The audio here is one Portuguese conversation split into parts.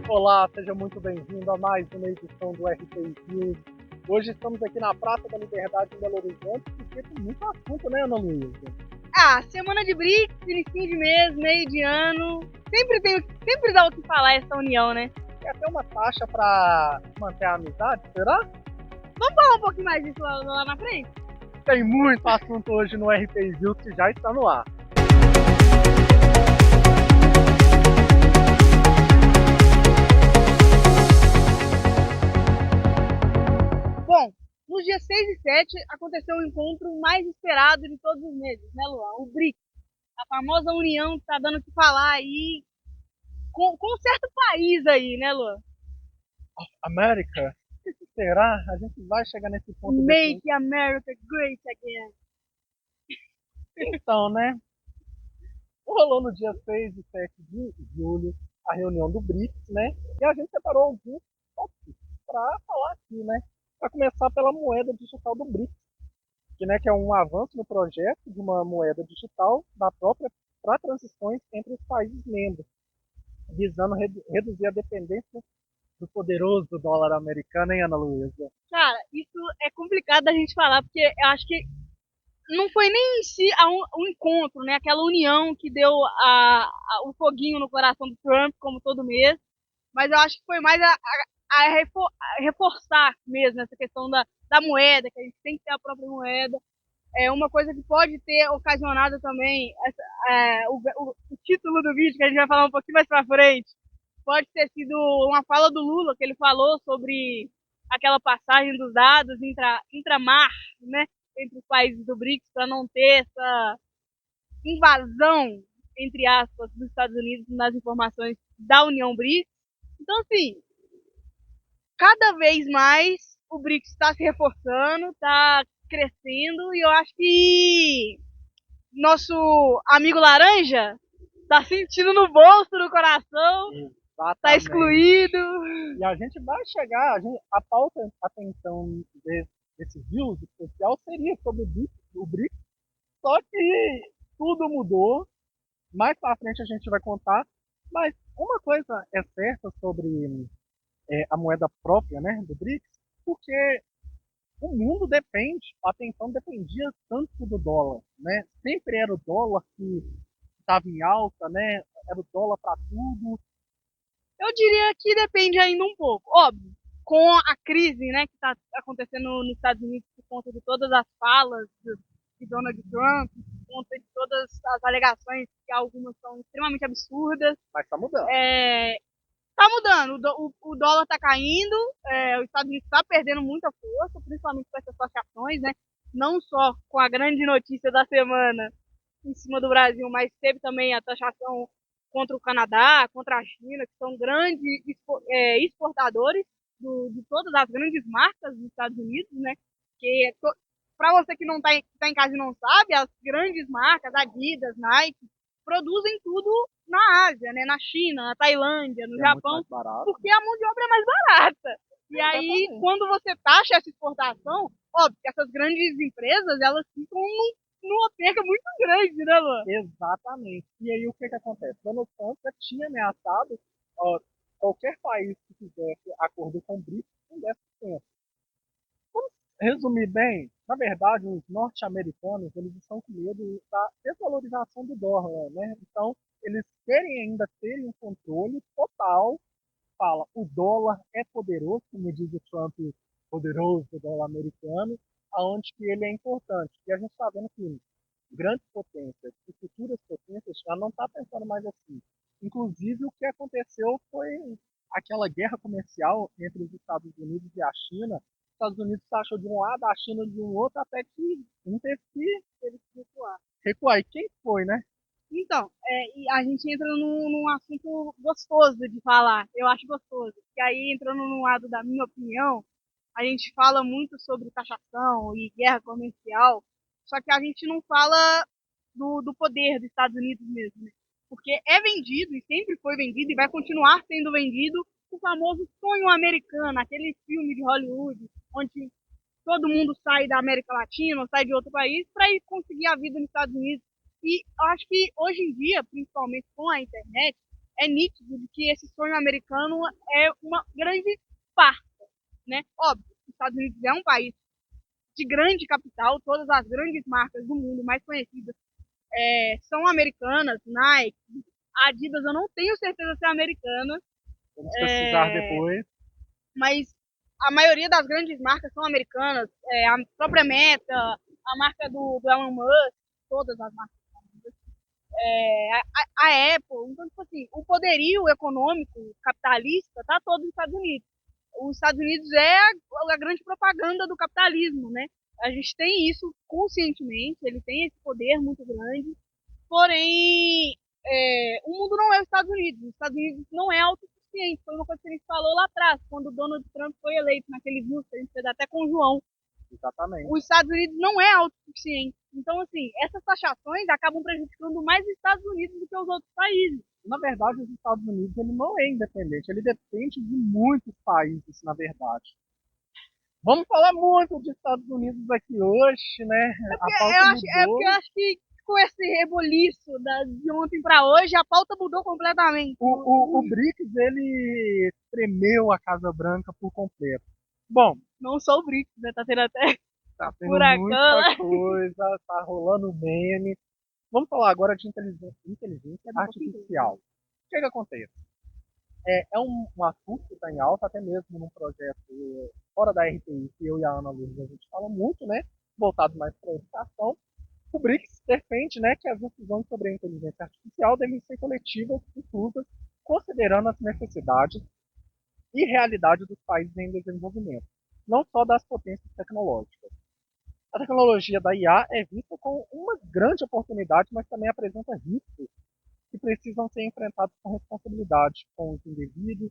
Olá, seja muito bem-vindo a mais uma edição do RT News. Hoje estamos aqui na Praça da Liberdade em Belo Horizonte, porque tem muito assunto, né, Ana Luísa? Semana de BRICS, início de mês, meio de ano. Sempre dá o que falar essa união, né? Tem até uma taxa para manter a amizade, será? Vamos falar um pouquinho mais disso lá na frente? Tem muito assunto hoje no RT News que já está no ar. Bom, nos dias 6 e 7 aconteceu o encontro mais esperado de todos os meses, né, Luan? O BRICS, a famosa união que tá dando o que falar aí com um certo país aí, né, Luan? América? Será? A gente vai chegar nesse ponto. Make America Great Again. Então, né? Rolou no dia 6 e 7 de julho a reunião do BRICS, né? E a gente separou alguns tópicos para falar aqui, né? Para começar pela moeda digital do BRICS, que é um avanço no projeto de uma moeda digital da própria para transições entre os países membros, visando reduzir a dependência do poderoso dólar americano, hein, Ana Luísa? Cara, isso é complicado da gente falar, porque eu acho que não foi nem em si um encontro, né? Aquela união que deu o foguinho no coração do Trump, como todo mês, mas eu acho que foi mais a reforçar mesmo essa questão da moeda, que a gente tem que ter a própria moeda. É uma coisa que pode ter ocasionado também o título do vídeo, que a gente vai falar um pouquinho mais pra frente, pode ter sido uma fala do Lula, que ele falou sobre aquela passagem dos dados intramar, né, entre os países do BRICS, para não ter essa invasão, entre aspas, dos Estados Unidos nas informações da União BRICS. Então, assim, cada vez mais o BRICS está se reforçando, está crescendo, e eu acho que nosso amigo laranja tá sentindo no bolso, no coração, Exatamente. tá excluído. E a gente vai chegar, a pauta, atenção desse views especial seria sobre o BRICS, só que tudo mudou. Mais pra frente a gente vai contar, mas uma coisa é certa sobre a moeda própria, né, do BRICS, porque o mundo a atenção dependia tanto do dólar, né? Sempre era o dólar que estava em alta, né? Era o dólar para tudo. Eu diria que depende ainda um pouco. Óbvio, com a crise, né, que está acontecendo nos Estados Unidos por conta de todas as falas de Donald Trump, por conta de todas as alegações, que algumas são extremamente absurdas. Mas tá mudando. Tá mudando. O dólar tá caindo, os Estados Unidos tá perdendo muita força, principalmente com essas taxações, né? Não só com a grande notícia da semana em cima do Brasil, mas teve também a taxação contra o Canadá, contra a China, que são grandes exportadores de todas as grandes marcas dos Estados Unidos, né? Que para você que não tá em casa e não sabe, as grandes marcas, Adidas, Nike, produzem tudo na Ásia, né? Na China, na Tailândia, no Japão, porque a mão de obra é mais barata. E aí, quando você taxa essa exportação, óbvio que essas grandes empresas, elas ficam numa perca muito grande, né, Luan? Exatamente. E aí o que acontece? Donald Trump já tinha ameaçado qualquer país que fizesse acordo com o BRICS com 10%. Vamos resumir bem, na verdade, os norte-americanos eles estão com medo da desvalorização do dólar, né? Então, eles querem ainda ter um controle total. Fala, o dólar é poderoso, como diz o Trump, poderoso dólar americano, aonde que ele é importante. E a gente está vendo que grandes potências e futuras potências já não está pensando mais assim. Inclusive, o que aconteceu foi aquela guerra comercial entre os Estados Unidos e a China. Os Estados Unidos achou de um lado, a China de um outro, até que um teve que recuar. Recuar. E quem foi, né? Então, e a gente entra num assunto gostoso de falar, eu acho gostoso. E aí, entrando no lado da minha opinião, a gente fala muito sobre taxação e guerra comercial, só que a gente não fala do poder dos Estados Unidos mesmo, né? Porque é vendido, e sempre foi vendido, e vai continuar sendo vendido, o famoso sonho americano, aquele filme de Hollywood, onde todo mundo sai da América Latina, ou sai de outro país, para ir conseguir a vida nos Estados Unidos. E eu acho que hoje em dia, principalmente com a internet, é nítido de que esse sonho americano é uma grande parte, né? Óbvio, os Estados Unidos é um país de grande capital, todas as grandes marcas do mundo mais conhecidas são americanas, Nike, Adidas, eu não tenho certeza se é americana, Vamos pesquisar depois. mas a maioria das grandes marcas são americanas, a própria Meta, a marca do Elon Musk, todas as marcas. A Apple, então, tipo assim, o poderio econômico capitalista está todo nos Estados Unidos. Os Estados Unidos é a grande propaganda do capitalismo, né? A gente tem isso conscientemente, ele tem esse poder muito grande, porém, o mundo não é os Estados Unidos. Os Estados Unidos não é autossuficiente. Foi uma coisa que a gente falou lá atrás, quando o Donald Trump foi eleito, naquele vídeo que a gente fez até com o João. Exatamente. Os Estados Unidos não é autossuficiente. Então, assim, essas taxações acabam prejudicando mais os Estados Unidos do que os outros países. Na verdade, os Estados Unidos ele não é independente, ele depende de muitos países, na verdade. Vamos falar muito dos Estados Unidos aqui hoje, né? A pauta mudou. Porque eu acho que com esse reboliço de ontem para hoje, a pauta mudou completamente. O BRICS, ele tremeu a Casa Branca por completo. Bom, não só o BRICS, né? Tá tendo até tá tendo furacão, muita coisa, tá rolando meme. Vamos falar agora de inteligência artificial. O que acontece? É um assunto que está em alta, até mesmo num projeto fora da RTI, que eu e a Ana Lourdes a gente fala muito, né? Voltado mais para a educação. O BRICS defende, né, que as decisões sobre a inteligência artificial devem ser coletivas e inclusas, considerando as necessidades e realidade dos países em desenvolvimento, não só das potências tecnológicas. A tecnologia da IA é vista como uma grande oportunidade, mas também apresenta riscos que precisam ser enfrentados com responsabilidade, com os indivíduos,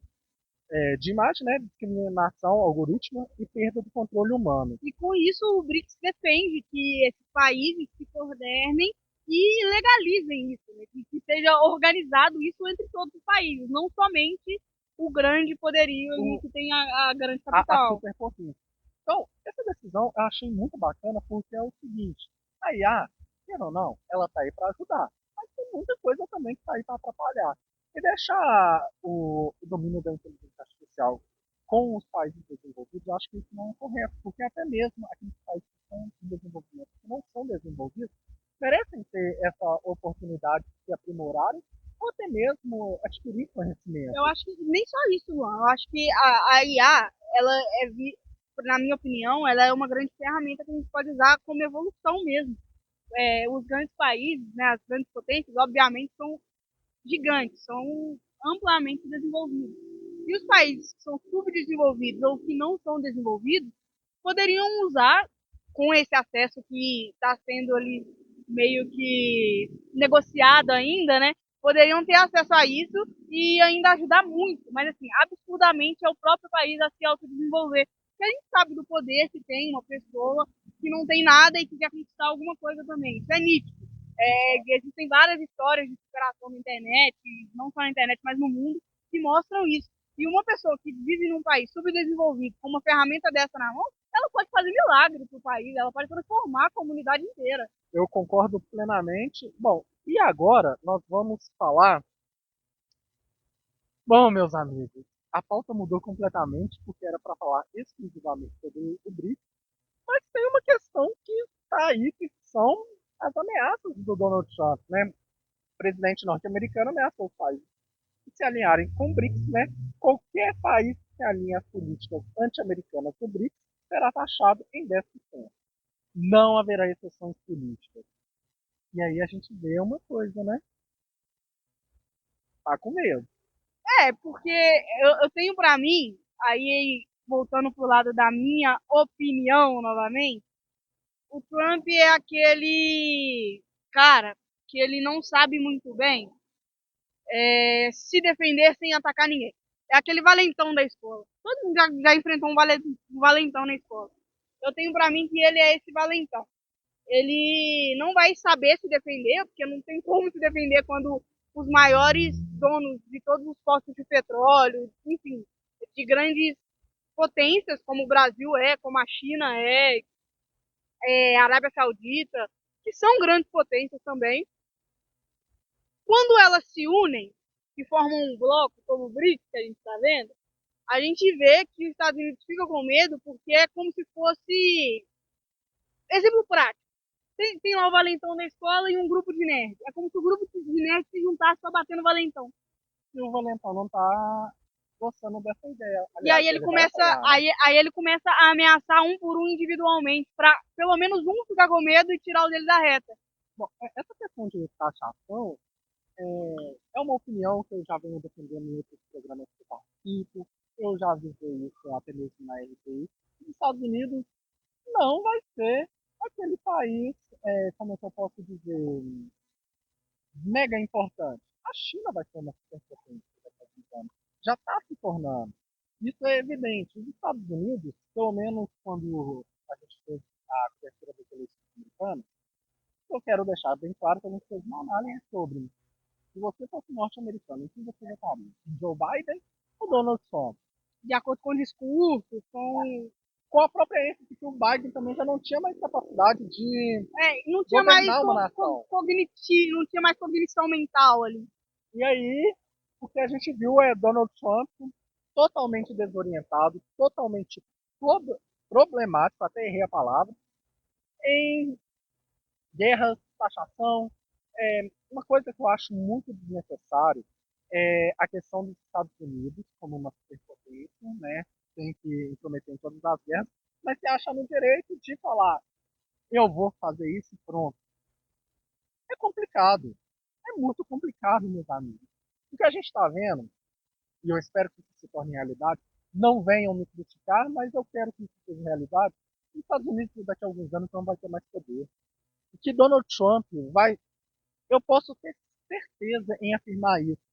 de imagem, né, discriminação, algoritmo e perda do controle humano. E com isso o BRICS defende que esses países se coordenem e legalizem isso, né? Que seja organizado isso entre todos os países, não somente o grande poderio que tem a grande capital. A superpotência. Então, essa decisão eu achei muito bacana porque é o seguinte, a IA, quer ou não, ela está aí para ajudar, mas tem muita coisa também que está aí para atrapalhar. E deixar o domínio da inteligência artificial com os países desenvolvidos, eu acho que isso não é correto, porque até mesmo aqueles países que estão em desenvolvimento, que não são desenvolvidos, merecem ter essa oportunidade de se aprimorarem ou até mesmo adquirir conhecimento. Eu acho que nem só isso, Luan. Eu acho que a IA, ela na minha opinião, ela é uma grande ferramenta que a gente pode usar como evolução mesmo. Os grandes países, né, as grandes potências, obviamente, são gigantes, são amplamente desenvolvidos. E os países que são subdesenvolvidos ou que não são desenvolvidos poderiam usar, com esse acesso que está sendo ali meio que negociado ainda, né? Poderiam ter acesso a isso e ainda ajudar muito, mas assim, absurdamente é o próprio país a se autodesenvolver. Porque a gente sabe do poder que tem uma pessoa que não tem nada e que quer conquistar alguma coisa também. Isso é nítido. Existem várias histórias de superação na internet, não só na internet, mas no mundo, que mostram isso. E uma pessoa que vive num país subdesenvolvido com uma ferramenta dessa na mão, ela pode fazer milagre para o país, ela pode transformar a comunidade inteira. Eu concordo plenamente. Bom, e agora nós vamos falar. Bom, meus amigos, a pauta mudou completamente porque era para falar exclusivamente sobre o BRICS, mas tem uma questão que está aí, que são as ameaças do Donald Trump, né? O presidente norte-americano ameaçou os países que se alinharem com o BRICS, né? Qualquer país que se alinhe às políticas anti-americanas do BRICS será taxado em 10%. Não haverá exceções políticas. E aí a gente vê uma coisa, né? Tá com medo. Porque eu tenho para mim, aí voltando pro lado da minha opinião novamente, o Trump é aquele cara que ele não sabe muito bem se defender sem atacar ninguém. É aquele valentão da escola. Todo mundo já enfrentou um valentão na escola. Eu tenho para mim que ele é esse valentão. Ele não vai saber se defender, porque não tem como se defender quando os maiores donos de todos os postos de petróleo, enfim, de grandes potências, como o Brasil como a China a Arábia Saudita, que são grandes potências também, quando elas se unem e formam um bloco, como o BRICS, que a gente está vendo, a gente vê que os Estados Unidos ficam com medo porque é como se fosse. Exemplo prático. Tem lá o valentão na escola e um grupo de nerds. É como se o grupo de nerds se juntasse para bater no valentão. E o Valentão não tá gostando dessa ideia. E aí Aliás, ele ele vai começa, apoiar, né? aí ele começa a ameaçar um por um individualmente, para pelo menos um ficar com medo e tirar o dele da reta. Bom, essa questão de taxação é uma opinião que eu já venho defendendo em outros programas que eu participo. Eu já avisei isso até mesmo na RTI. Os Estados Unidos não vai ser aquele país, como é que eu posso dizer, mega importante. A China vai ser uma superpotência daqui a 20 anos. Já está se tornando. Isso é evidente. Os Estados Unidos, pelo menos quando a gente fez a cobertura das eleições americanas, eu quero deixar bem claro que a gente fez uma análise sobre se você fosse norte-americano, em quem você votaria? Joe Biden ou Donald Trump? De acordo com o discurso, Com a própria ênfase que o Biden também já não tinha mais capacidade de não tinha mais governar uma nação. cognitivo, não tinha mais cognição mental ali. E aí, o que a gente viu é Donald Trump totalmente desorientado, totalmente problemático, até errei a palavra, em guerras, taxação. Uma coisa que eu acho muito desnecessário é a questão dos Estados Unidos como uma superpotência, né? Tem que intrometer em todas as guerras, mas se acha no direito de falar, eu vou fazer isso e pronto. É complicado, é muito complicado, meus amigos. O que a gente está vendo, e eu espero que isso se torne realidade, não venham me criticar, mas eu quero que isso seja realidade. Os Estados Unidos daqui a alguns anos não vai ter mais poder. O que Donald Trump vai, eu posso ter certeza em afirmar isso.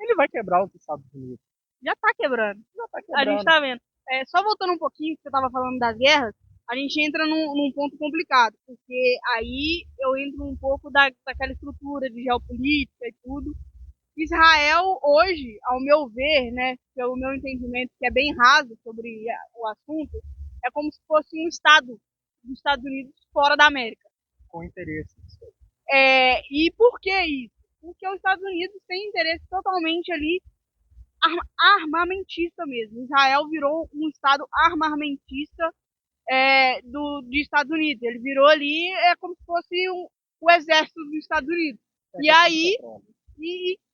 Ele vai quebrar os Estados Unidos. Já tá quebrando. Já está A gente quebrando. tá vendo. Só voltando um pouquinho, que você tava falando das guerras, a gente entra num ponto complicado, porque aí eu entro um pouco daquela estrutura de geopolítica e tudo. Israel, hoje, ao meu ver, né, pelo meu entendimento, que é bem raso sobre o assunto, é como se fosse um estado dos Estados Unidos fora da América. Com interesse. E por que isso? Porque os Estados Unidos têm interesse totalmente ali armamentista mesmo. Israel virou um estado armamentista dos Estados Unidos. Ele virou ali como se fosse o exército dos Estados Unidos. E aí,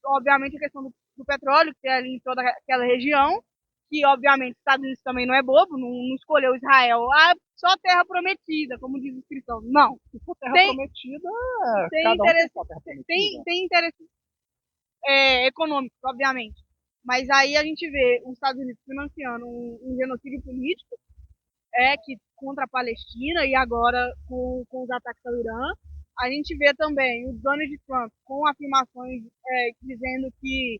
obviamente a questão do petróleo, que é ali em toda aquela região, que obviamente os Estados Unidos também não é bobo, não escolheu Israel, só terra prometida, como diz a inscrição. Não. Se for terra tem, prometida, tem cada interesse, um tem terra prometida. tem interesse econômico, obviamente. Mas aí a gente vê os Estados Unidos financiando um genocídio político que contra a Palestina e agora com os ataques ao Irã. A gente vê também o Donald Trump com afirmações dizendo que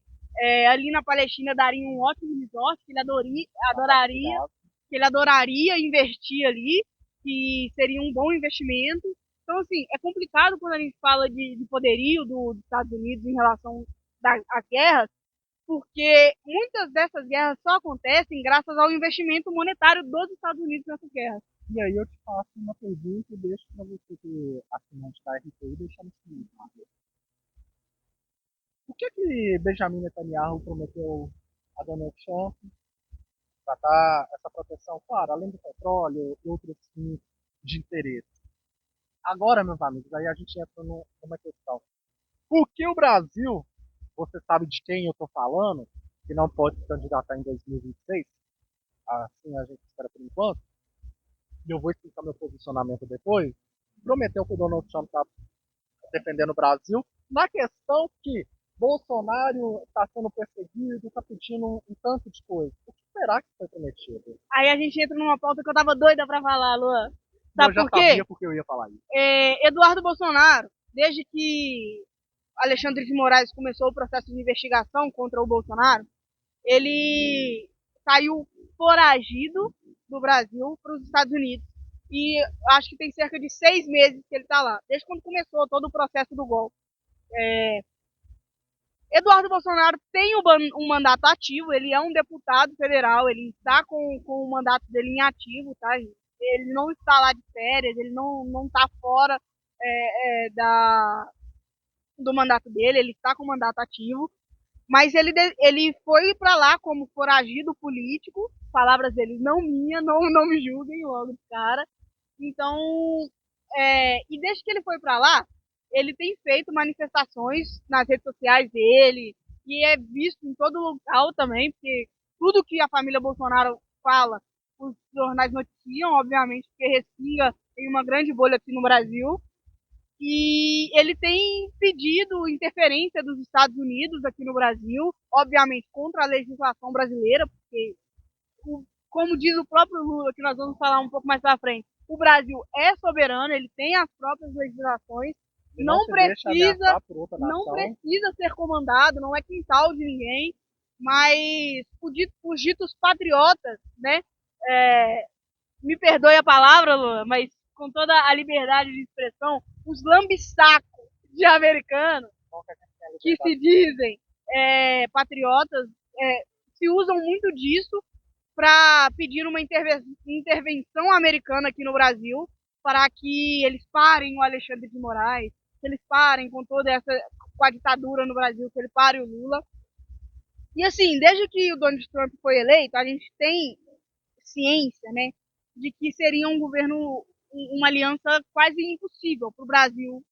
ali na Palestina daria um ótimo resort, que ele adoraria investir ali, que seria um bom investimento. Então, assim, é complicado quando a gente fala de poderio dos Estados Unidos em relação às guerras, porque muitas dessas guerras só acontecem graças ao investimento monetário dos Estados Unidos nessas guerras. E aí eu te faço uma pergunta e deixo para você que é assinante da RTI deixar no seguinte. O que Benjamin Netanyahu prometeu a Donald Trump para dar essa proteção? Claro, além do petróleo e outros fins de interesse. Agora, meus amigos, aí a gente entra numa questão. Por que o Brasil, você sabe de quem eu estou falando, que não pode se candidatar em 2026, assim a gente espera por enquanto, e eu vou explicar meu posicionamento depois, prometeu que o Donald Trump está defendendo o Brasil na questão que Bolsonaro está sendo perseguido, está pedindo um tanto de coisa. O que será que foi prometido? Aí a gente entra numa pauta que eu tava doida para falar, Luan. Sabe eu já sabia porque eu ia falar isso. Eduardo Bolsonaro, desde que Alexandre de Moraes começou o processo de investigação contra o Bolsonaro, ele saiu foragido do Brasil para os Estados Unidos. E acho que tem cerca de 6 meses que ele está lá, desde quando começou todo o processo do golpe. Eduardo Bolsonaro tem um mandato ativo, ele é um deputado federal, ele está com o mandato dele em ativo, tá, gente? Ele não está lá de férias, ele não está fora do mandato dele, ele está com o mandato ativo, mas ele foi para lá como foragido político, palavras dele não minha, não me julguem logo de cara. Então, e desde que ele foi para lá, ele tem feito manifestações nas redes sociais dele, e é visto em todo local também, porque tudo que a família Bolsonaro fala, os jornais noticiam, obviamente, porque respinga em uma grande bolha aqui no Brasil. E ele tem pedido interferência dos Estados Unidos aqui no Brasil, obviamente contra a legislação brasileira, porque, como diz o próprio Lula, que nós vamos falar um pouco mais para frente, o Brasil é soberano, ele tem as próprias legislações, E não se deixa ameaçar por outra não nação. precisa ser comandado, não é quintal de ninguém, mas os ditos patriotas, né? Me perdoe a palavra, Lula, mas com toda a liberdade de expressão, os lambissacos de americanos que se dizem patriotas se usam muito disso para pedir uma intervenção americana aqui no Brasil para que eles parem o Alexandre de Moraes, que eles parem com toda essa com a ditadura no Brasil, que ele pare o Lula. E assim, desde que o Donald Trump foi eleito, a gente tem ciência, né, de que seria um governo, uma aliança quase impossível para o Brasil.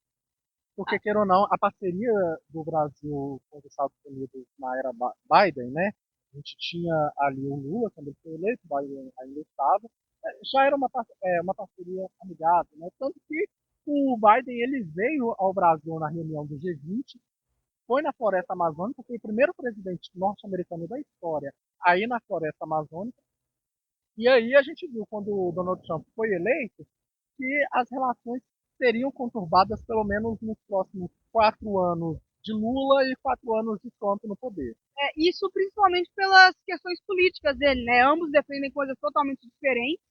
Porque, queira ou não, a parceria do Brasil com os Estados Unidos na era Biden, né? A gente tinha ali o Lula, quando ele foi eleito, o Biden ainda estava, já era uma parceria amigável, né? Tanto que o Biden ele veio ao Brasil na reunião do G20, foi na floresta amazônica, foi o primeiro presidente norte-americano da história aí na floresta amazônica, e aí a gente viu, quando o Donald Trump foi eleito, que as relações seriam conturbadas pelo menos nos próximos 4 anos de Lula e 4 anos de Trump no poder. Isso principalmente pelas questões políticas dele, né? Ambos defendem coisas totalmente diferentes.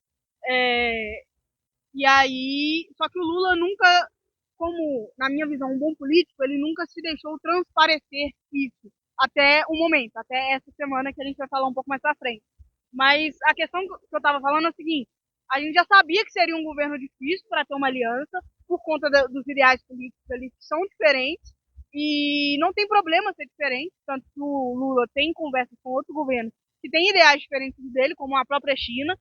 É, e aí, só que o Lula nunca, como na minha visão, um bom político, ele nunca se deixou transparecer isso até o momento, até essa semana que a gente vai falar um pouco mais pra frente. Mas a questão que eu estava falando é o seguinte: a gente já sabia que seria um governo difícil para ter uma aliança, por conta dos ideais políticos ali que são diferentes, e não tem problema ser diferente, tanto que o Lula tem conversas com outros governos que têm ideais diferentes dele, como a própria China,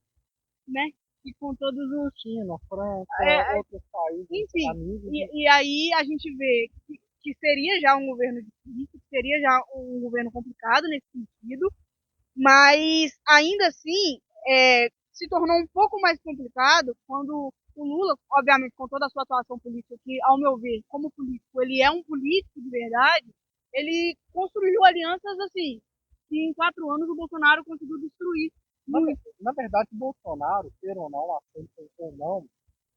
né? E com todos os. China, França, outros países Enfim, amigos. e aí a gente vê que seria já um governo difícil, que seria já um governo complicado nesse sentido, mas ainda assim se tornou um pouco mais complicado quando o Lula, obviamente com toda a sua atuação política, que ao meu ver, como político, ele é um político de verdade, ele construiu alianças assim, que em 4 anos o Bolsonaro conseguiu destruir muito. Na verdade, Bolsonaro, queira ou não, aceita ou não,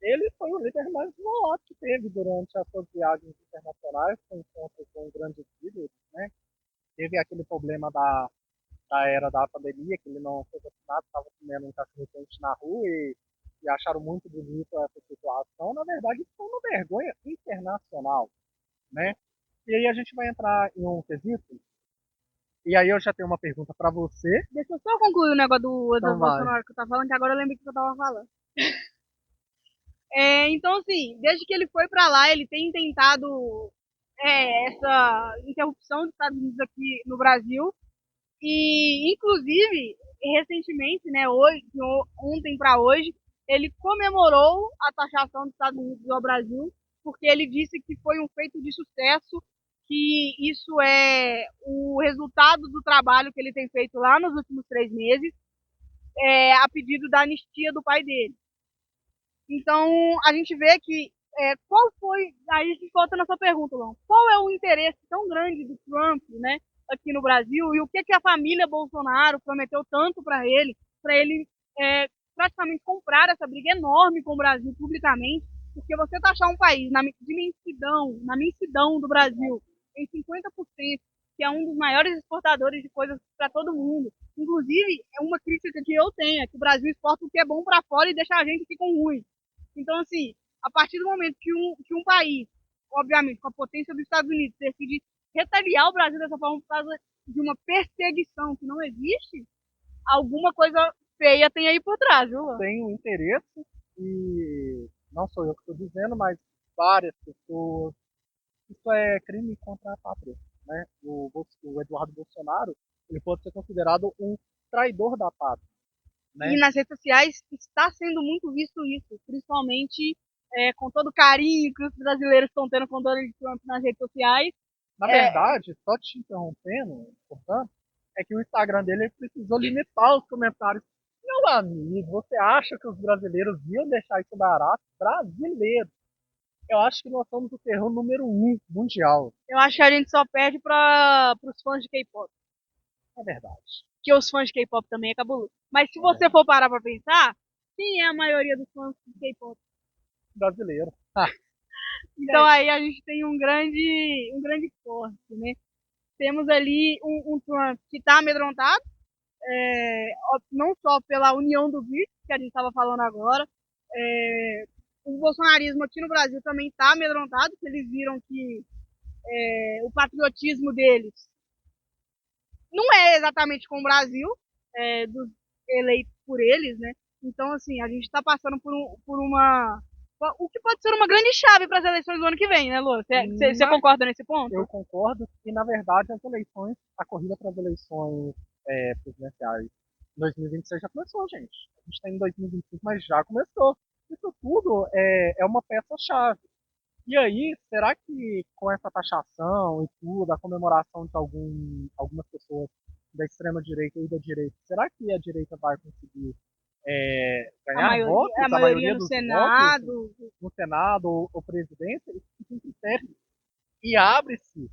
ele foi o líder mais volátil que teve durante as suas viagens internacionais, com encontros com grandes líderes, né? Teve aquele problema da era da pandemia, que ele não foi vacinado, estava comendo um cachorro quente na rua e acharam muito bonito essa situação. Na verdade, isso foi uma vergonha internacional, né? E aí a gente vai entrar em um quesito, e aí eu já tenho uma pergunta para você. Deixa eu só concluir o negócio do Então vai. Bolsonaro que eu tava falando, que agora eu lembrei o que eu tava falando. Então, assim, desde que ele foi para lá, ele tem tentado essa interrupção dos Estados Unidos aqui no Brasil. E, inclusive, recentemente, né, hoje, ontem para hoje, ele comemorou a taxação dos Estados Unidos ao Brasil, porque ele disse que foi um feito de sucesso, que isso é o resultado do trabalho que ele tem feito lá nos últimos 3 meses, a pedido da anistia do pai dele. Então, a gente vê que qual foi, aí a gente volta na sua pergunta, Lão, qual é o interesse tão grande do Trump, né, aqui no Brasil, e o que a família Bolsonaro prometeu tanto para ele praticamente comprar essa briga enorme com o Brasil publicamente, porque você taxar um país na imensidão do Brasil em 50%, que é um dos maiores exportadores de coisas para todo mundo. Inclusive, é uma crítica que eu tenho, é que o Brasil exporta o que é bom para fora e deixa a gente aqui com ruim. Então, assim, a partir do momento que um país, obviamente, com a potência dos Estados Unidos, decide retaliar o Brasil dessa forma por causa de uma perseguição que não existe, alguma coisa feia tem aí por trás, viu? Tem um interesse e não sou eu que estou dizendo, mas várias pessoas. Isso é crime contra a pátria, né? O Eduardo Bolsonaro, ele pode ser considerado um traidor da pátria, E né? nas redes sociais está sendo muito visto isso, principalmente com todo o carinho que os brasileiros estão tendo com Donald Trump nas redes sociais. Na É, verdade, só te interrompendo, portanto, é que o Instagram dele ele precisou limitar os comentários. Meu amigo, você acha que os brasileiros iam deixar isso barato? Brasileiro! Eu acho que nós somos o terror número um mundial. eu acho que a gente só perde para os fãs de K-pop, É verdade. que os fãs de K-pop também é cabuloso. Mas se É você verdade. for parar para pensar, quem é a maioria dos fãs de K-pop? Brasileiro. Ah, Então aí a gente tem um grande forte, né? Temos ali um Trump que está amedrontado, não só pela união do BRICS, que a gente estava falando agora, o bolsonarismo aqui no Brasil também está amedrontado, porque eles viram que o patriotismo deles não é exatamente com o Brasil, dos eleitos por eles, né? Então, assim, a gente está passando por uma. O que pode ser uma grande chave para as eleições do ano que vem, né, Lu? Você na, concorda nesse eu ponto? concordo que, na verdade, as eleições, a corrida para as eleições presidenciais em 2026 já começou, gente. A gente está em 2025, mas já começou. Isso tudo é uma peça-chave. E aí, será que com essa taxação e tudo, a comemoração de algumas pessoas da extrema-direita e da direita, será que a direita vai conseguir ganhar A votos, a maioria maioria no dos votos Senado. no Senado ou presidência? Isso fica em critério. E abre-se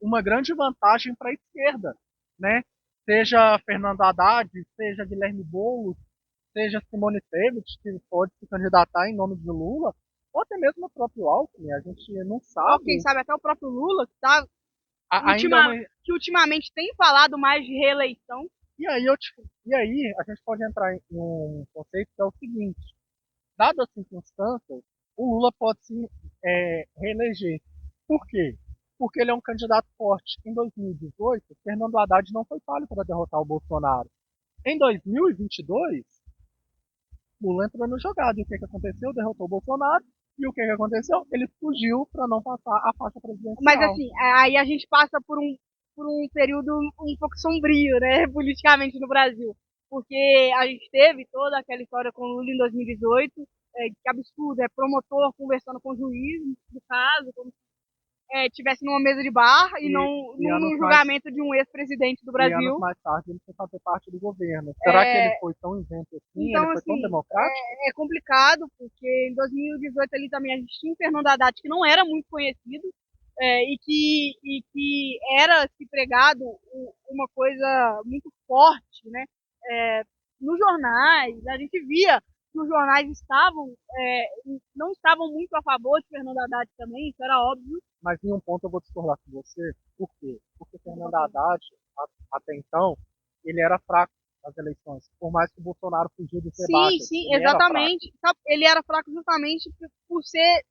uma grande vantagem para a esquerda, né? Seja Fernando Haddad, seja Guilherme Boulos, seja Simone Tebet, que pode se candidatar em nome de Lula, ou até mesmo o próprio Alckmin, a gente não Ou quem sabe. sabe até o próprio Lula, que, tá, Ainda é uma. que ultimamente tem falado mais de reeleição. E aí, e aí a gente pode entrar em um conceito que é o seguinte: dadas as circunstâncias, o Lula pode se reeleger. Por quê? Porque ele é um candidato forte. Em 2018, Fernando Haddad não foi falho para derrotar o Bolsonaro. Em 2022, Lula entrou no jogado. E o que, que aconteceu? Derrotou o Bolsonaro. E o que, que aconteceu? Ele fugiu para não passar a faixa Mas, presidencial. assim, aí a gente passa por um período um pouco sombrio, né, politicamente no Brasil. Porque a gente teve toda aquela história com o Lula em 2018, que absurdo, promotor conversando com o juiz do caso, como se tivesse numa mesa de bar e E, não e, anos num mais, julgamento de um ex-presidente do e anos Brasil. mais tarde ele foi fazer parte do governo. Será que ele foi tão isento assim? Ele Então, foi tão assim, democrático? é complicado, porque em 2018 ali também a gente tinha um Fernando Haddad que não era muito conhecido, e que era se pregado uma coisa muito forte, né? É, nos jornais, a gente via que os jornais não estavam muito a favor de Fernando Haddad também, isso era óbvio. Mas em um ponto eu vou discordar com você. Por quê? Porque Fernando Haddad, até então, ele era fraco nas eleições. Por mais que o Bolsonaro fugiu dos Sim, debates, sim, ele era fraco. exatamente. Sabe, ele era fraco justamente por ser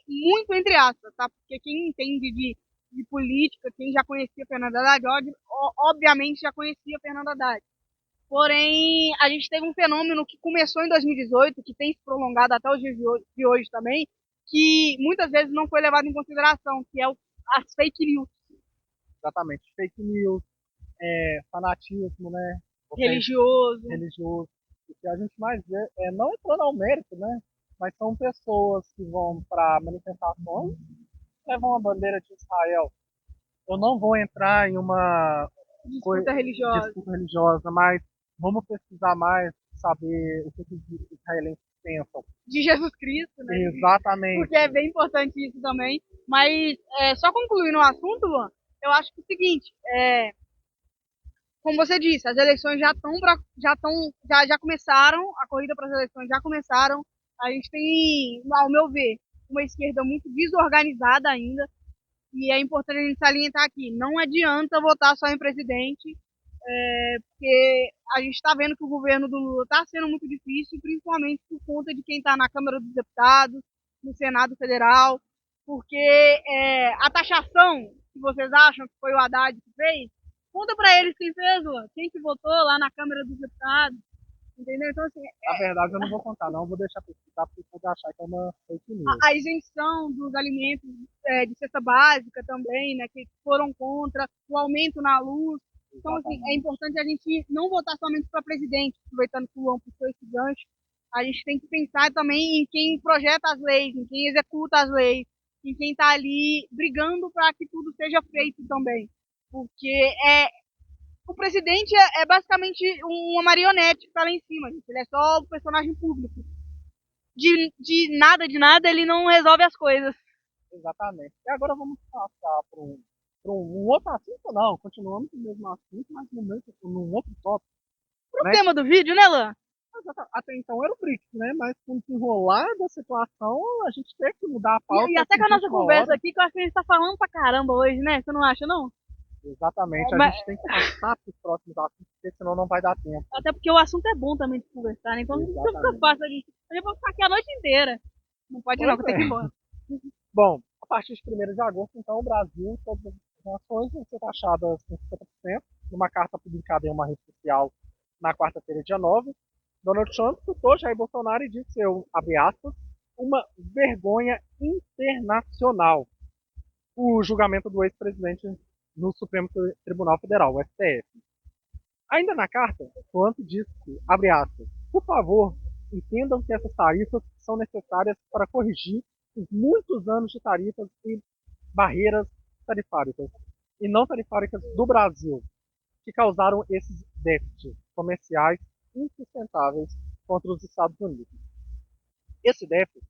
muito entre aspas, tá? Porque quem entende de política, quem já conhecia Fernando Haddad, obviamente já conhecia Fernando Haddad. Porém, a gente teve um fenômeno que começou em 2018, que tem se prolongado até os dias de hoje também, que muitas vezes não foi levado em consideração, que é as fake news. Exatamente. Fake news, fanatismo, né? Você Religioso. religioso. O que a gente mais vê não entrando ao mérito, né? Mas são pessoas que vão para manifestações, levam a bandeira de Israel. Eu não vou entrar em uma Disputa religiosa. disputa religiosa, mas vamos pesquisar mais, saber o que os israelenses pensam. De Jesus Cristo, né? Exatamente. Porque é bem importante isso também. Mas, só concluindo o assunto, Luan, eu acho que é o seguinte, como você disse, as eleições já começaram, a corrida para as eleições já começaram. A gente tem, ao meu ver, uma esquerda muito desorganizada ainda, e é importante a gente salientar aqui, não adianta votar só em presidente, porque a gente está vendo que o governo do Lula está sendo muito difícil, principalmente por conta de quem está na Câmara dos Deputados, no Senado Federal, porque a taxação que vocês acham que foi o Haddad que fez, conta pra eles quem fez, Luan. Quem que votou lá na Câmara dos Deputados. Entendeu? Então, assim, Na verdade, eu não vou contar, não. Vou deixar pesquisar porque pode achar que é uma fake news. a isenção dos alimentos de cesta básica também, né, que foram contra o aumento na luz. Então, assim, é importante a gente não votar somente para presidente, aproveitando que o Luan puxou esse gancho. A gente tem que pensar também em quem projeta as leis, em quem executa as leis, em quem está ali brigando para que tudo seja feito também. Porque o presidente é basicamente uma marionete que está lá em cima, gente. Ele é só o personagem público. De nada, ele não resolve as coisas. Exatamente. E agora vamos passar para um outro assunto, não. Continuamos no mesmo assunto, mas num outro tópico. Pro Né? tema do vídeo, né, Lan? Até então era o BRICS, né? Mas com o desenrolar da situação, a gente tem que mudar a pauta. E até assim, com a de nossa última conversa hora. aqui, que eu acho que a gente tá falando pra caramba hoje, né? Você não acha, não? Exatamente. A Mas, gente tem que passar para os próximos assuntos, porque senão não vai dar tempo. até porque o assunto é bom também de conversar, né? Então não fica Exatamente. fácil a gente pode ficar aqui a noite inteira. Não pode não, Pois que eu tenho que ir é. embora. Bom, a partir de 1º de agosto, então, o Brasil, todas as informações vão ser taxadas com 50%, numa carta publicada em uma rede social na quarta-feira, dia 9. Donald Trump citou Jair Bolsonaro e disse, eu, abre aspas, uma vergonha internacional. O julgamento do ex-presidente no Supremo Tribunal Federal, o STF. Ainda na carta, Trump disse, abre aspas, por favor, entendam que essas tarifas são necessárias para corrigir os muitos anos de tarifas e barreiras tarifárias e não tarifárias do Brasil, que causaram esses déficits comerciais insustentáveis contra os Estados Unidos. Esse déficit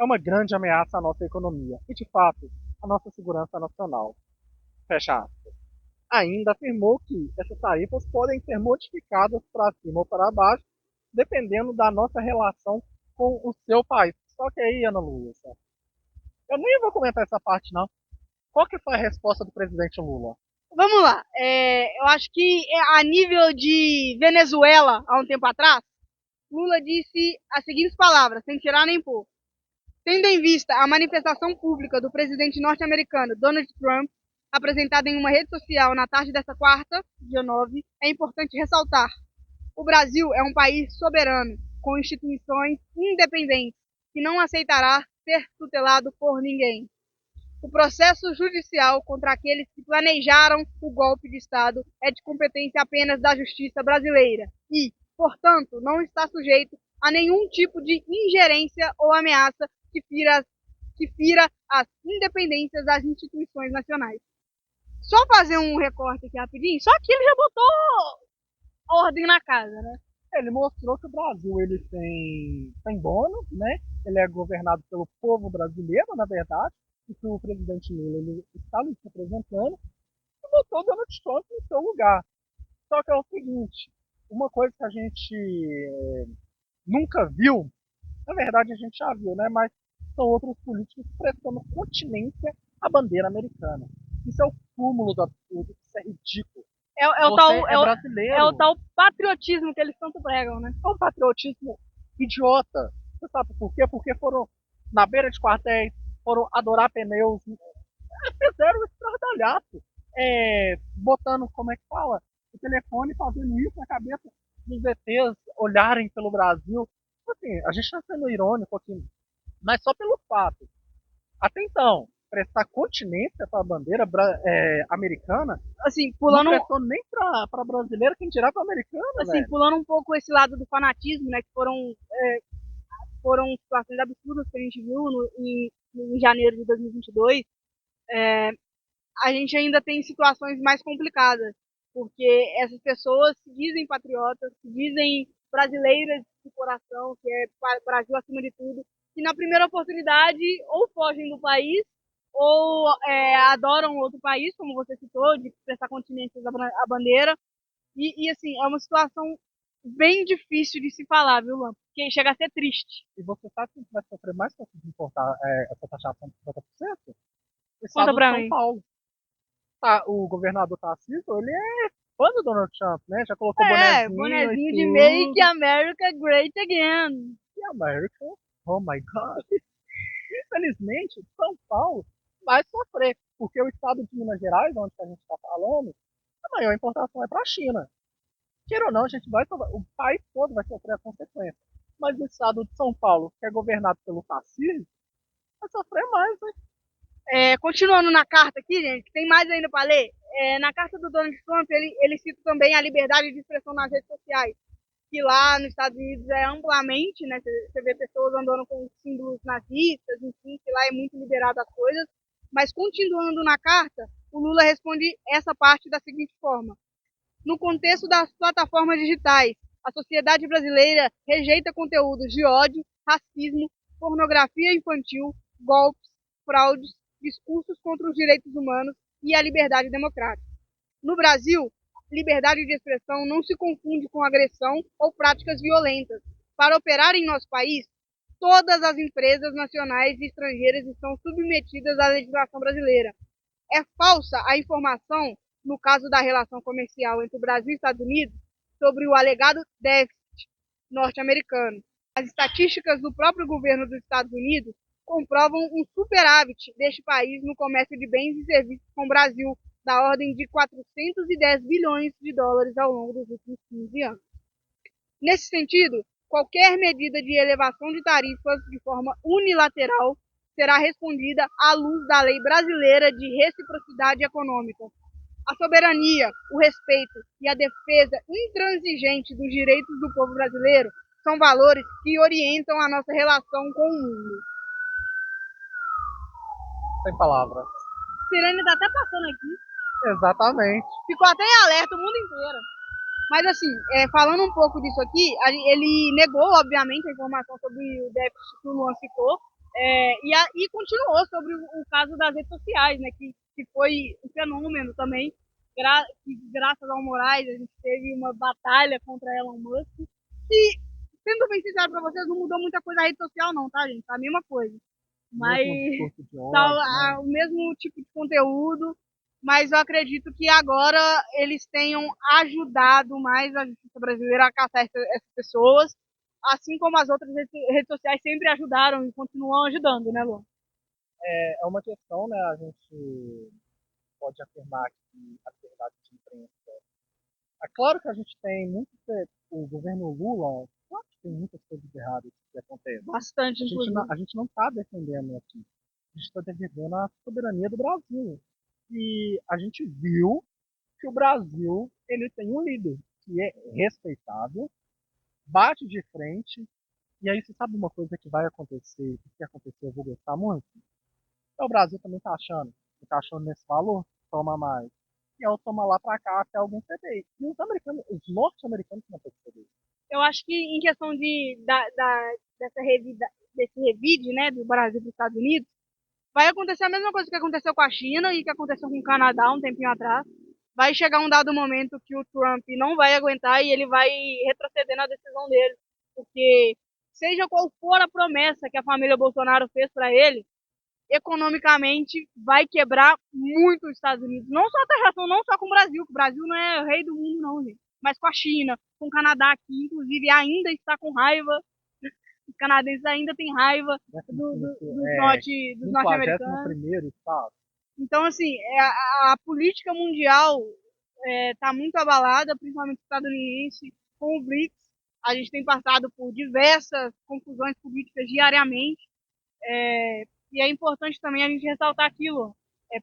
é uma grande ameaça à nossa economia e, de fato, à nossa segurança nacional. Fecha aspas. Ainda afirmou que essas tarifas podem ser modificadas para cima ou para baixo, dependendo da nossa relação com o seu país. Só que aí, Ana Lula, eu nem vou comentar essa parte, não. Qual que foi a resposta do presidente Lula? Vamos lá. Eu acho que a nível de Venezuela, há um tempo atrás, Lula disse as seguintes palavras, sem tirar nem pôr. Tendo em vista a manifestação pública do presidente norte-americano Donald Trump, apresentada em uma rede social na tarde desta quarta, dia 9, é importante ressaltar: o Brasil é um país soberano, com instituições independentes, que não aceitará ser tutelado por ninguém. O processo judicial contra aqueles que planejaram o golpe de Estado é de competência apenas da justiça brasileira e, portanto, não está sujeito a nenhum tipo de ingerência ou ameaça que fira as independências das instituições nacionais. Só fazer um recorte aqui rapidinho, só que ele já botou ordem na casa, né? Ele mostrou que o Brasil ele tem dono, né? Ele é governado pelo povo brasileiro, na verdade, e que o presidente Lula ele está nos representando e botou Donald Trump no seu lugar. Só que é o seguinte, uma coisa que a gente nunca viu, na verdade a gente já viu, né? Mas são outros políticos prestando continência à bandeira americana. Isso é o cúmulo do absurdo, isso é ridículo. Você é brasileiro. É o tal patriotismo que eles tanto pregam, né? É um patriotismo idiota. Você sabe por quê? Porque foram na beira de quartéis, foram adorar pneus, fizeram estradalhaço, botando, como é que fala, o telefone, fazendo isso na cabeça dos ETs olharem pelo Brasil. Assim, a gente está sendo irônico aqui, mas só pelo fato. Até então, prestar continência para a bandeira americana, assim, não prestou nem para brasileira, quem dirá para americana, assim, velho. pulando um pouco esse lado do fanatismo, né, que foram situações absurdas que a gente viu em janeiro de 2022, a gente ainda tem situações mais complicadas, porque essas pessoas se dizem patriotas, se dizem brasileiras de coração, que é Brasil acima de tudo, que na primeira oportunidade ou fogem do país ou adoram outro país, como você citou, de prestar continências à bandeira. E assim, é uma situação bem difícil de se falar, viu, Luan? Porque chega a ser triste. E você sabe que vai sofrer mais se importar essa taxação de 50%? O Conta estado de pra São mim. Paulo. Tá, o governador Tarcísio, ele é fã do Donald Trump, né? Já colocou bonezinho de Make America Great Again. E America, oh my God. Infelizmente, São Paulo vai sofrer, Porque o estado de Minas Gerais, onde a gente está falando, a maior importação é para a China. Queira ou não, a gente vai, o país todo vai sofrer a consequência. Mas o estado de São Paulo, que é governado pelo fascismo, vai sofrer mais, né? Continuando na carta aqui, gente, tem mais ainda para ler. Na carta do Donald Trump, ele cita também a liberdade de expressão nas redes sociais, que lá nos Estados Unidos é amplamente, né? Você vê pessoas andando com símbolos nazistas, enfim, que lá é muito liberado as coisas. Mas continuando na carta, o Lula responde essa parte da seguinte forma: no contexto das plataformas digitais, a sociedade brasileira rejeita conteúdos de ódio, racismo, pornografia infantil, golpes, fraudes, discursos contra os direitos humanos e a liberdade democrática. No Brasil, liberdade de expressão não se confunde com agressão ou práticas violentas. Para operar em nosso país, todas as empresas nacionais e estrangeiras estão submetidas à legislação brasileira. É falsa a informação, no caso da relação comercial entre o Brasil e Estados Unidos, sobre o alegado déficit norte-americano. As estatísticas do próprio governo dos Estados Unidos comprovam um superávit deste país no comércio de bens e serviços com o Brasil, da ordem de 410 bilhões de dólares ao longo dos últimos 15 anos. Nesse sentido, qualquer medida de elevação de tarifas de forma unilateral será respondida à luz da lei brasileira de reciprocidade econômica. A soberania, o respeito e a defesa intransigente dos direitos do povo brasileiro são valores que orientam a nossa relação com o mundo. Sem palavras. Sirene tá até passando aqui. Exatamente. Ficou até em alerta o mundo inteiro. Mas assim, falando um pouco disso aqui, ele negou, obviamente, a informação sobre o déficit que o Luan citou, e continuou sobre o caso das redes sociais, né, que foi um fenômeno também, que graças ao Moraes a gente teve uma batalha contra Elon Musk, e, sendo bem sincero para vocês, não mudou muita coisa a rede social não, tá, gente? Tá a mesma coisa. Mas tá né? o mesmo tipo de conteúdo, mas eu acredito que agora eles tenham ajudado mais a justiça brasileira a caçar essas pessoas, assim como as outras redes sociais sempre ajudaram e continuam ajudando, né, Lu? É uma questão, né? A gente pode afirmar que a liberdade de imprensa. É claro que a gente tem muito. O governo Lula, claro que tem muitas coisas erradas que acontecem. Bastante, inclusive. A gente não está defendendo aqui. A gente está defendendo a soberania do Brasil. E a gente viu que o Brasil ele tem um líder que é respeitável, bate de frente. E aí você sabe uma coisa que vai acontecer, que aconteceu, eu vou gostar muito? Então, o Brasil também tá achando nesse valor, toma mais. E eu toma lá pra cá até alguém ceder. E os americanos, os norte-americanos não têm que ceder. Eu acho que em questão desse revide, né, do Brasil para os Estados Unidos, vai acontecer a mesma coisa que aconteceu com a China e que aconteceu com o Canadá um tempinho atrás. Vai chegar um dado momento que o Trump não vai aguentar e ele vai retroceder na decisão dele. Porque, seja qual for a promessa que a família Bolsonaro fez para ele, economicamente vai quebrar muito os Estados Unidos. Não só a taxação, não só com o Brasil, que o Brasil não é o rei do mundo, não, gente. Mas com a China, com o Canadá, que inclusive ainda está com raiva. Os canadenses ainda têm raiva dos norte-americanos. Primeiro estado. Então, assim, a política mundial está muito abalada, principalmente estadunidense, com o BRICS. A gente tem passado por diversas confusões políticas diariamente. E é importante também a gente ressaltar aquilo.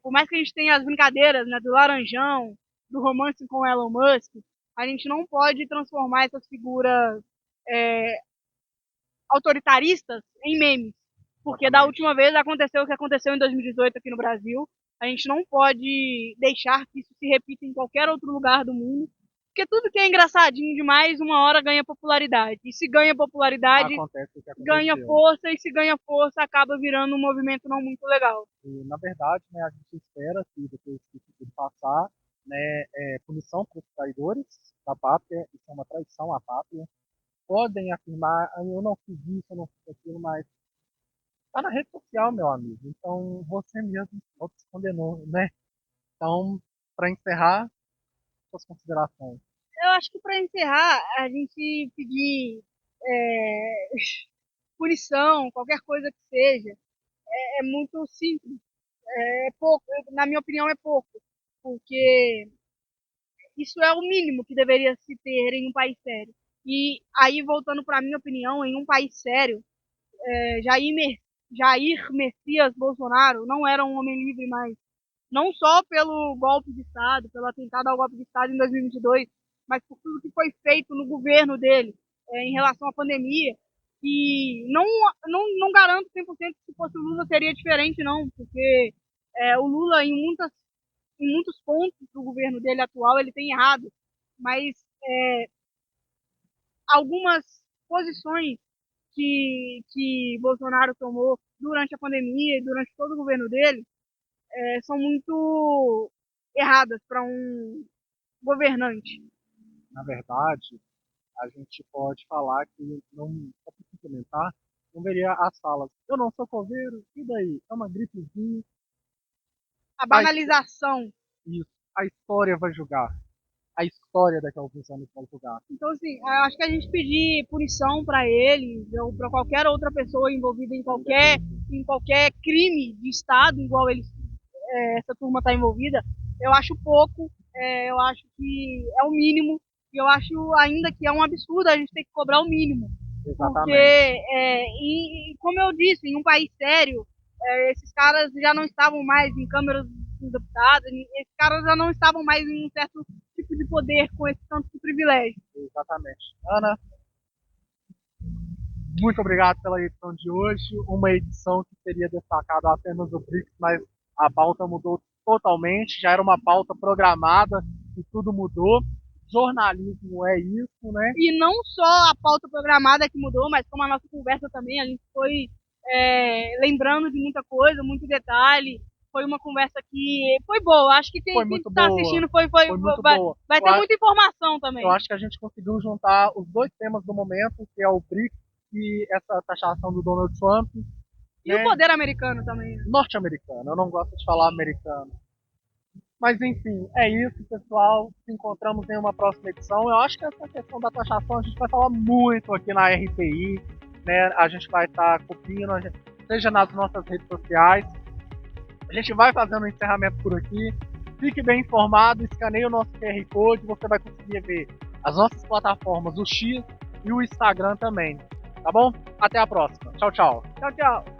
Por mais que a gente tenha as brincadeiras, né, do Laranjão, do romance com Elon Musk, a gente não pode transformar essas figuras autoritaristas em memes. Porque da última vez aconteceu o que aconteceu em 2018 aqui no Brasil. A gente não pode deixar que isso se repita em qualquer outro lugar do mundo. Porque tudo que é engraçadinho demais, uma hora ganha popularidade. E se ganha popularidade, ganha força. E se ganha força, acaba virando um movimento não muito legal. E, na verdade, né, a gente espera que depois que tudo passar, né, punição para os traidores da pátria, isso é uma traição à pátria. Podem afirmar, eu não fiz isso, eu não fiz aquilo, mas tá na rede social, meu amigo. Então você mesmo se condenou, né? Então, para encerrar, suas considerações. Eu acho que para encerrar, a gente pedir punição, qualquer coisa que seja, é muito simples. É pouco, na minha opinião é pouco, porque isso é o mínimo que deveria se ter em um país sério. E aí, voltando para a minha opinião, em um país sério, Jair Messias Bolsonaro não era um homem livre mais. Não só pelo golpe de Estado, pelo atentado ao golpe de Estado em 2022, mas por tudo que foi feito no governo dele em relação à pandemia. E não garanto 100% que se fosse o Lula seria diferente, não, porque o Lula, em muitos pontos do governo dele atual, ele tem errado, mas algumas posições que Bolsonaro tomou durante a pandemia e durante todo o governo dele são muito erradas para um governante. Na verdade, a gente pode falar que, não, só para complementar, não veria as falas. Eu não sou coveiro, e daí? É uma gripezinha. A A, banalização. isso, a história vai julgar. A história daqui a alguns anos vai julgar. Então, assim, acho que a gente pedir punição para ele ou para qualquer outra pessoa envolvida em qualquer crime de Estado, igual eles, essa turma está envolvida, eu acho pouco, eu acho que é o mínimo, e eu acho ainda que é um absurdo a gente ter que cobrar o mínimo. Porque, Exatamente. como eu disse, em um país sério, esses caras já não estavam mais em câmeras dos deputados, esses caras já não estavam mais em um certo tipo de poder com esse tanto de privilégio. Exatamente. Ana, muito obrigado pela edição de hoje. Uma edição que teria destacado apenas o BRICS, mas a pauta mudou totalmente. Já era uma pauta programada e tudo mudou. Jornalismo é isso, né? E não só a pauta programada que mudou, mas como a nossa conversa também, a gente foi lembrando de muita coisa, muito detalhe. Foi uma conversa que foi boa. Acho que Foi quem muito está boa. assistindo Foi muito vai, boa. vai ter muita informação Eu também. acho que a gente conseguiu juntar os dois temas do momento, que é o BRICS e essa taxação do Donald Trump, E o né? poder americano também. Norte-americano. Eu não gosto de falar americano. Mas enfim, é isso, pessoal. Se encontramos em uma próxima edição. Eu acho que essa questão da taxação a gente vai falar muito aqui na RPI, né? A gente vai estar cobrindo, seja nas nossas redes sociais. A gente vai fazendo o encerramento por aqui. Fique bem informado, escaneie o nosso QR Code, você vai conseguir ver as nossas plataformas, o X e o Instagram também. Tá bom? Até a próxima. Tchau, tchau. Tchau, tchau.